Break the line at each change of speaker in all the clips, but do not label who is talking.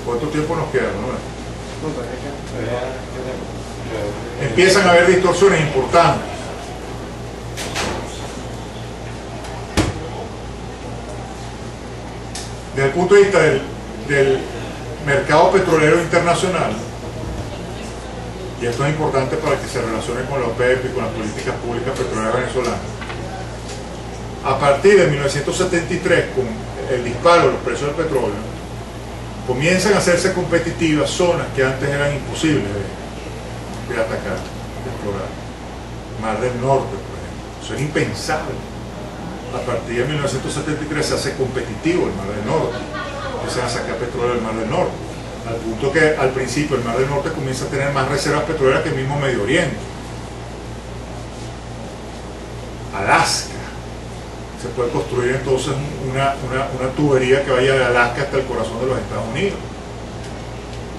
¿Cuánto tiempo nos queda? ¿No? Empiezan a haber distorsiones importantes. Desde el punto de vista del mercado petrolero internacional, y esto es importante para que se relacione con la OPEP y con las políticas públicas petroleras venezolanas, a partir de 1973, con el disparo de los precios del petróleo, comienzan a hacerse competitivas zonas que antes eran imposibles de atacar, de explorar. Mar del Norte, por ejemplo. Eso era impensable. A partir de 1973 se hace competitivo el Mar del Norte. Empiezan a sacar petróleo del Mar del Norte. Al punto que al principio el Mar del Norte comienza a tener más reservas petroleras que el mismo Medio Oriente. Alaska. Se puede construir entonces una tubería que vaya de Alaska hasta el corazón de los Estados Unidos.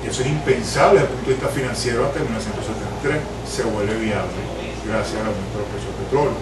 Y eso es impensable desde el punto de vista financiero hasta 1973. Se vuelve viable gracias al aumento del precio del petróleo.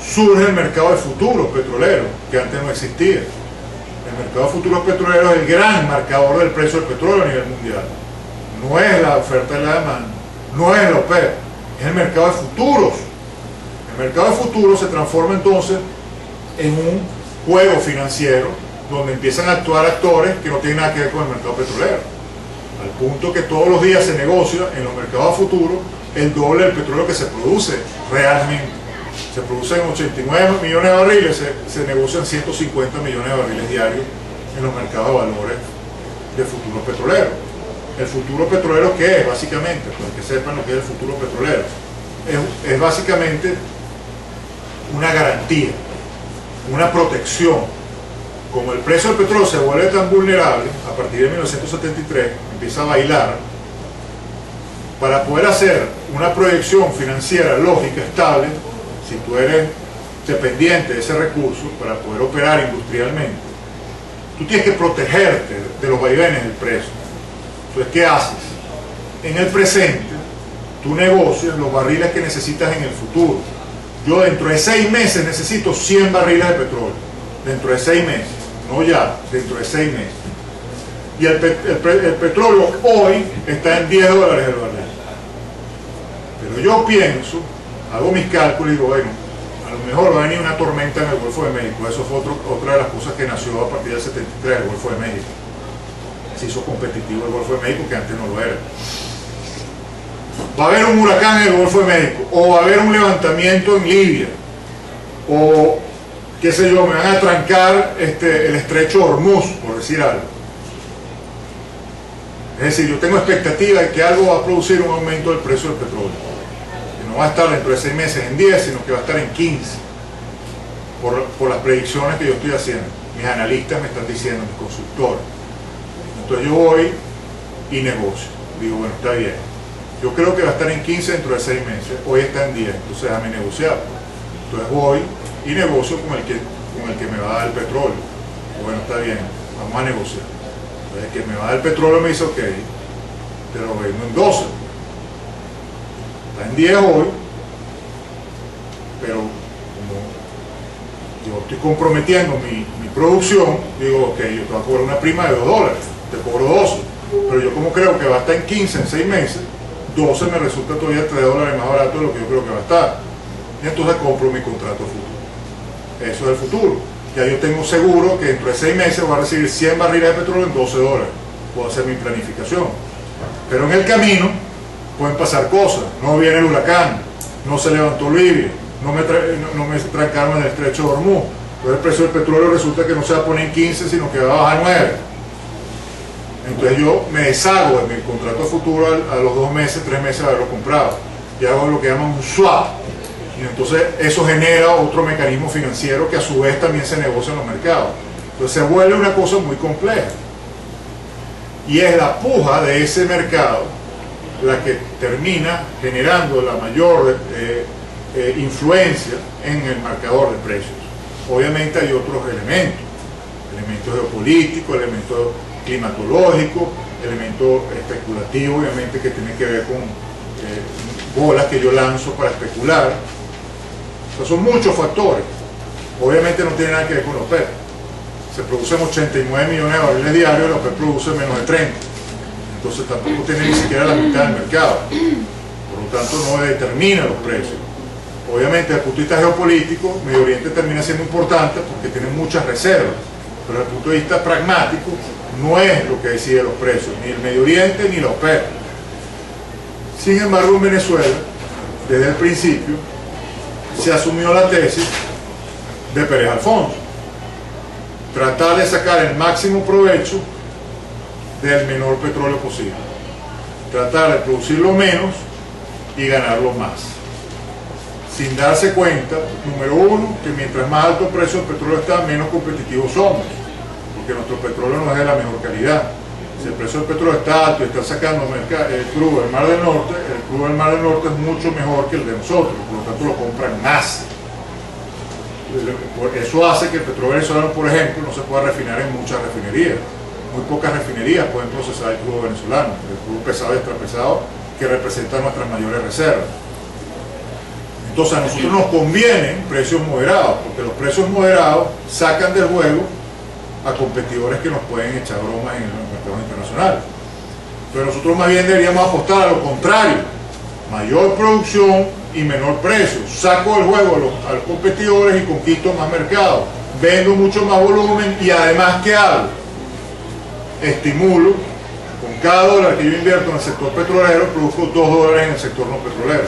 Surge el mercado de futuros petroleros, que antes no existía. El mercado de futuros petroleros es el gran marcador del precio del petróleo a nivel mundial. No es la oferta y la demanda, no es la OPEP, es el mercado de futuros. El mercado de futuros se transforma entonces en un juego financiero donde empiezan a actuar actores que no tienen nada que ver con el mercado petrolero, al punto que todos los días se negocia en los mercados de futuros el doble del petróleo que se produce realmente. Se producen 89 millones de barriles, se negocian 150 millones de barriles diarios en los mercados de valores de futuros petroleros. ¿El futuro petrolero qué es? Básicamente, para que sepan lo que es el futuro petrolero, es básicamente una garantía, una protección. Como el precio del petróleo se vuelve tan vulnerable, a partir de 1973 empieza a bailar, para poder hacer una proyección financiera lógica, estable, si tú eres dependiente de ese recurso para poder operar industrialmente, tú tienes que protegerte de los vaivenes del precio. Entonces, ¿qué haces? En el presente, tú negocias los barriles que necesitas en el futuro. Yo dentro de 6 meses necesito 100 barriles de petróleo. Dentro de 6 meses, no ya, dentro de 6 meses. Y el petróleo hoy está en $10 el barril. Pero yo pienso, hago mis cálculos y digo, bueno, a lo mejor va a venir una tormenta en el Golfo de México. Eso fue otra de las cosas que nació a partir del 73, el Golfo de México. Se hizo competitivo el Golfo de México, que antes no lo era. Va a haber un huracán en el Golfo de México, o va a haber un levantamiento en Libia, o qué sé yo, me van a trancar el estrecho de Hormuz, por decir algo. Es decir, yo tengo expectativa de que algo va a producir un aumento del precio del petróleo. Que no va a estar dentro de 6 meses en 10, sino que va a estar en 15. Por las predicciones que yo estoy haciendo. Mis analistas me están diciendo, mis consultores. Entonces yo voy y negocio. Digo, bueno, está bien. Yo creo que va a estar en 15 dentro de 6 meses. Hoy está en 10, entonces déjame negociar. Entonces voy y negocio con el que me va a dar el petróleo. Bueno, está bien, vamos a negociar. Entonces el que me va a dar el petróleo me dice, ok, te lo vendo en 12. Está en 10 hoy, pero como yo estoy comprometiendo mi producción, digo, ok, yo te voy a cobrar una prima de $2, te cobro 12. Pero yo como creo que va a estar en 15 en 6 meses, 12 me resulta todavía $3 más barato de lo que yo creo que va a estar. Y entonces compro mi contrato futuro. Eso es el futuro. Ya yo tengo seguro que dentro de 6 meses voy a recibir 100 barriles de petróleo en $12. Puedo hacer mi planificación. Pero en el camino pueden pasar cosas. No viene el huracán, no se levantó Libia, no me trancaron en el estrecho de Hormuz. Entonces el precio del petróleo resulta que no se va a poner en 15, sino que va a bajar 9. Entonces yo me deshago de mi contrato futuro a los 2 meses, 3 meses de haberlo comprado. Y hago lo que llaman un swap. Y entonces eso genera otro mecanismo financiero que a su vez también se negocia en los mercados. Entonces se vuelve una cosa muy compleja. Y es la puja de ese mercado la que termina generando la mayor influencia en el marcador de precios. Obviamente hay otros elementos geopolíticos, elementos climatológicos, elementos especulativos, obviamente, que tienen que ver con bolas que yo lanzo para especular. O sea, son muchos factores. Obviamente no tiene nada que ver con los OPEP. se producen 89 millones de barriles diarios, la OPEP produce menos de 30. Entonces tampoco tiene ni siquiera la mitad del mercado. Por lo tanto, no determina los precios. Obviamente, desde el punto de vista geopolítico, Medio Oriente termina siendo importante porque tiene muchas reservas. Pero desde el punto de vista pragmático, no es lo que decide los precios, ni el Medio Oriente ni la OPEP. Sin embargo, en Venezuela, desde el principio, se asumió la tesis de Pérez Alfonso: tratar de sacar el máximo provecho del menor petróleo posible, tratar de producirlo menos y ganarlo más, sin darse cuenta, número uno, que mientras más alto el precio del petróleo está, menos competitivos somos, porque nuestro petróleo no es de la mejor calidad. Si el precio del petróleo está alto y está sacando el crudo del Mar del Norte, el crudo del Mar del Norte es mucho mejor que el de nosotros, por lo tanto lo compran más. Eso hace que el petróleo venezolano, por ejemplo, no se pueda refinar en muchas refinerías. Muy pocas refinerías pueden procesar el crudo venezolano, el crudo pesado y extrapesado, que representa nuestras mayores reservas. Entonces a nosotros nos convienen precios moderados, porque los precios moderados sacan del juego a competidores que nos pueden echar bromas en los mercados internacionales. Pero nosotros más bien deberíamos apostar a lo contrario: mayor producción y menor precio. Saco del juego a los competidores y conquisto más mercado, vendo mucho más volumen y además, ¿qué hago? Estimulo, con cada dólar que yo invierto en el sector petrolero, produzco 2 dólares en el sector no petrolero.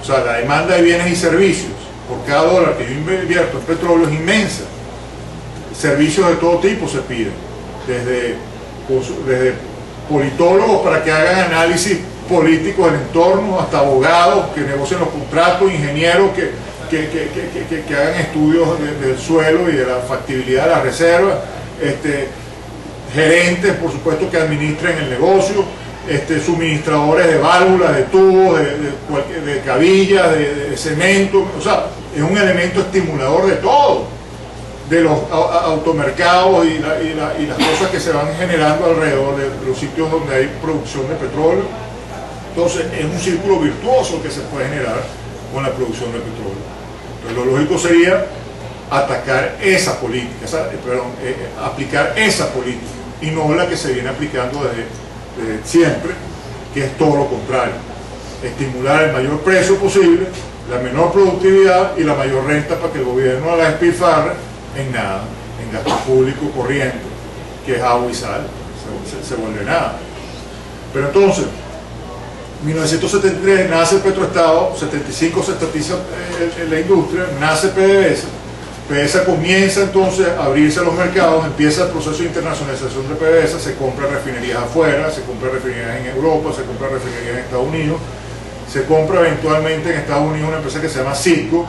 O sea, la demanda de bienes y servicios por cada dólar que yo invierto en petróleo es inmensa. Servicios de todo tipo se piden, desde politólogos para que hagan análisis políticos del entorno, hasta abogados que negocien los contratos, ingenieros que hagan estudios del suelo y de la factibilidad de las reservas, gerentes, por supuesto, que administren el negocio, suministradores de válvulas, de tubos, de cabillas, de cemento. O sea, es un elemento estimulador de todo, de los automercados y las cosas que se van generando alrededor de los sitios donde hay producción de petróleo. Entonces es un círculo virtuoso que se puede generar con la producción de petróleo. Entonces lo lógico sería atacar esa política, aplicar esa política, y no la que se viene aplicando desde siempre, que es todo lo contrario: estimular el mayor precio posible, la menor productividad y la mayor renta para que el gobierno la despilfarre en nada, en gasto público corriente, que es agua y sal, se vuelve nada. Pero entonces, en 1973 nace el Petroestado, 75 se estatiza la industria, nace PDVSA. PDVSA comienza entonces a abrirse a los mercados, empieza el proceso de internacionalización de PDVSA, se compran refinerías afuera, se compran refinerías en Europa, se compran refinerías en Estados Unidos, se compra eventualmente en Estados Unidos una empresa que se llama Citgo,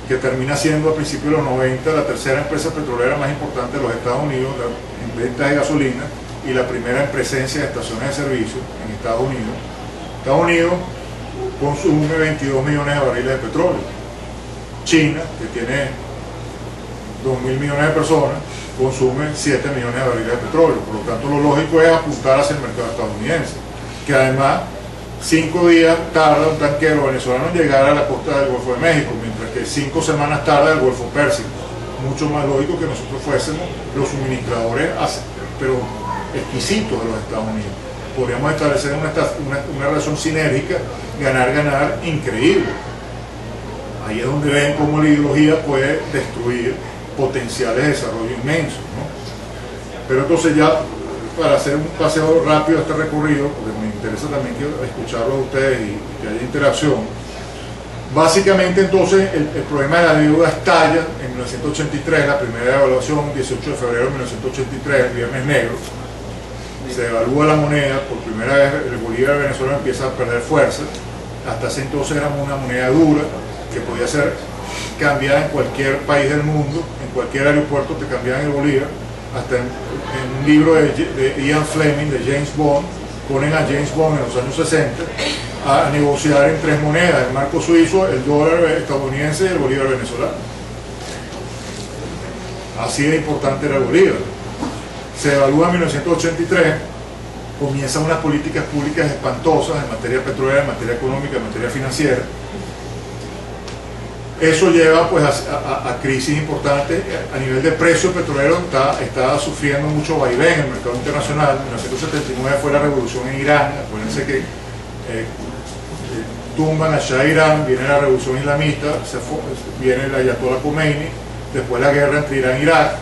que termina siendo a principios de los 90 la tercera empresa petrolera más importante de los Estados Unidos en ventas de gasolina y la primera en presencia de estaciones de servicio en Estados Unidos. Estados Unidos consume 22 millones de barriles de petróleo. China, que tiene 2.000 millones de personas, consume 7 millones de barriles de petróleo. Por lo tanto, lo lógico es apuntar hacia el mercado estadounidense, que además 5 días tarda un tanquero venezolano en llegar a la costa del Golfo de México, mientras que 5 semanas tarda el Golfo Pérsico. Mucho más lógico que nosotros fuésemos los suministradores, pero exquisitos de los Estados Unidos. Podríamos establecer una relación sinérgica, ganar increíble. Ahí es donde ven cómo la ideología puede destruir potenciales de desarrollo inmensos, ¿no? Pero entonces, ya para hacer un paseo rápido a este recorrido, porque me interesa también escucharlo a ustedes y que haya interacción. Básicamente, entonces, el problema de la deuda estalla en 1983, la primera devaluación, 18 de febrero de 1983, el Viernes Negro. Se devalúa la moneda, por primera vez el bolívar venezolano empieza a perder fuerza. Hasta ese entonces era una moneda dura, que podía ser cambiada en cualquier país del mundo, en cualquier aeropuerto te cambiaban el bolívar. Hasta en un libro de Ian Fleming, de James Bond, ponen a James Bond en los años 60 a negociar en 3 monedas: el marco suizo, el dólar estadounidense y el bolívar venezolano. Así de importante era el bolívar. Se devalúa en 1983, comienzan unas políticas públicas espantosas en materia petrolera, en materia económica, en materia financiera. Eso lleva pues a crisis importantes. A nivel de precio petrolero está sufriendo mucho vaivén en el mercado internacional. En 1979 fue la revolución en Irán. Acuérdense que tumban a Shah Irán, viene la revolución islamista, viene el Ayatollah Khomeini, después la guerra entre Irán e Irak,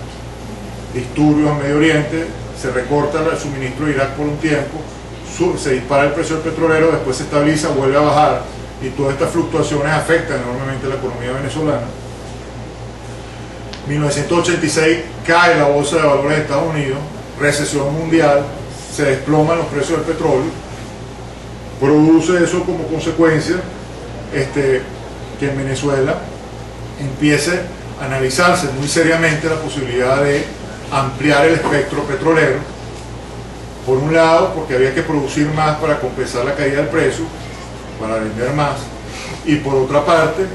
disturbios en Medio Oriente, se recorta el suministro de Irak por un tiempo, se dispara el precio del petrolero, después se estabiliza, vuelve a bajar, y todas estas fluctuaciones afectan enormemente la economía venezolana. 1986 cae la bolsa de valores de Estados Unidos, recesión mundial, se desploman los precios del petróleo, produce eso como consecuencia que en Venezuela empiece a analizarse muy seriamente la posibilidad de ampliar el espectro petrolero. Por un lado, porque había que producir más para compensar la caída del precio, para vender más, y por otra parte,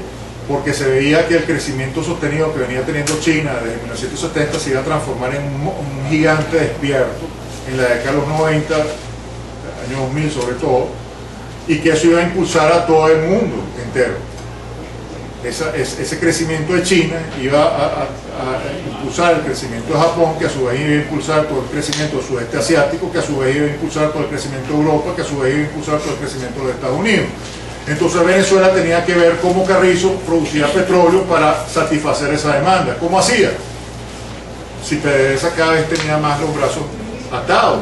porque se veía que el crecimiento sostenido que venía teniendo China desde 1970 se iba a transformar en un gigante despierto en la década de los 90, años 2000 sobre todo, y que eso iba a impulsar a todo el mundo entero. Ese crecimiento de China iba a impulsar el crecimiento de Japón, que a su vez iba a impulsar todo el crecimiento del sudeste asiático, que a su vez iba a impulsar todo el crecimiento de Europa, que a su vez iba a impulsar todo el crecimiento de los Estados Unidos. Entonces Venezuela tenía que ver cómo Carrizo producía petróleo para satisfacer esa demanda. ¿Cómo hacía? Si PDVSA cada vez tenía más los brazos atados.